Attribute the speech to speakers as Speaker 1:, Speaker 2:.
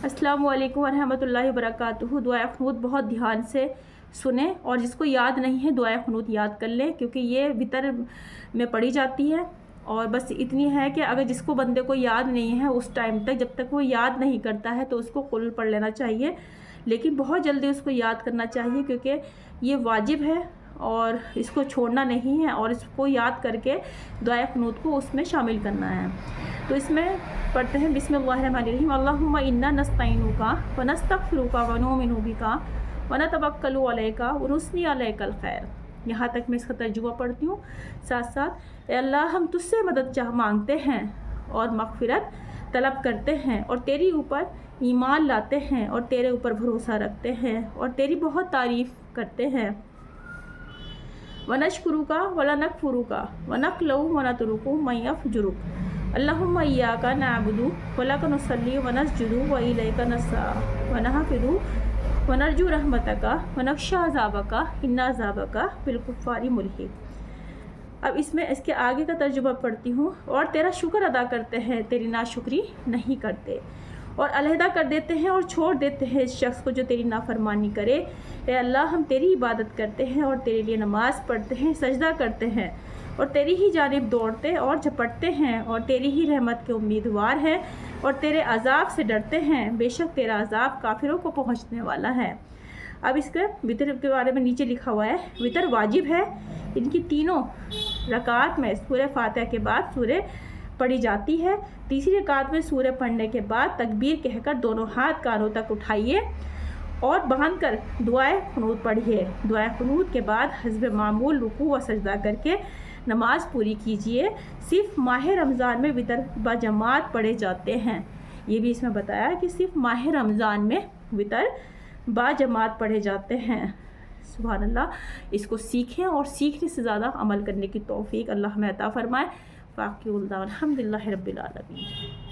Speaker 1: अस्सलामु अलैकुम वरहमतुल्लाहि वबरकातुहू। दुआ क़ुनूत बहुत ध्यान से सुने और जिसको याद नहीं है दुआ क़ुनूत याद कर लें, क्योंकि ये वितर में पढ़ी जाती है। और बस इतनी है कि अगर जिसको बंदे को याद नहीं है उस टाइम तक, जब तक वो याद नहीं करता है तो उसको कुल पढ़ लेना चाहिए, लेकिन बहुत जल्दी उसको याद करना चाहिए क्योंकि ये वाजिब है और इसको छोड़ना नहीं है और इसको याद करके दुआ क़ुनूत को उसमें शामिल करना है। तो इसमें पढ़ते हैं बिस्मिल्लाहिर्रहमानिर्रहीम। अल्लाहुम्मा इन्ना नस्तईनुका व नस्तगफिरुका व नुमिनु बिका व नतवक्कलु अलैका व नुस्नी अलैकल खैर। यहाँ तक मैं इसका तर्जुमा पढ़ती हूँ साथ साथ। ए अल्लाह, हम तुझसे मदद मांगते हैं और मग़फ़िरत तलब करते हैं और तेरी ऊपर ईमान लाते हैं और तेरे ऊपर भरोसा रखते हैं और तेरी बहुत तारीफ़ करते हैं। वनशकुरुका वला नकफुरुका वनक़लउ वनतरुकु मय्यफ़जुरुक। अल्लाहुम्मा इय्याका नअबुदु वलका नुसल्ली वनस्जुदु व इलैका नस्अ वनहफ़िदु वनरजू रहमतका वनख़शा अज़ाबका इन्ना अज़ाबका बिलकुफ़्फ़ारि मुल्हिक़। अब इसमें इसके आगे का तर्जुमा पढ़ती हूँ। और तेरा शुक्र अदा करते हैं, तेरी नाशुक्री नहीं करते और अलहदा कर देते हैं और छोड़ देते हैं इस शख्स को जो तेरी नाफरमानी करे। ए अल्लाह, हम तेरी इबादत करते हैं और तेरे लिए नमाज़ पढ़ते हैं, सजदा करते हैं और तेरी ही जानिब दौड़ते और झपटते हैं और तेरी ही रहमत के उम्मीदवार हैं और तेरे अज़ाब से डरते हैं। बेशक तेरा अज़ाब काफिरों को पहुँचने वाला है। अब इसके वितर के बारे में नीचे लिखा हुआ है। वितर वाजिब है, इनकी तीनों रकात में सूरह फातिहा के बाद सूरह पढ़ी जाती है। तीसरी रकात में सूरह पढ़ने के बाद तकबीर कहकर दोनों हाथ कानों तक उठाइए और बांधकर दुआए क़ुनूत पढ़िए। दुआए क़ुनूत के बाद हस्ब मामूल रुकू व सजदा करके नमाज पूरी कीजिए। सिर्फ माह रमज़ान में वितर ब जमात पढ़े जाते हैं। ये भी इसमें बताया कि सिर्फ माह रमज़ान में वितर ब जमात पढ़े जाते हैं। सुभान अल्लाह। इसको सीखें और सीखने से ज़्यादा अमल करने की तौफीक अल्लाह हमें अता फ़रमाए। बाकी अल्हम्दुलिल्लाह रब्बिल आलमीन।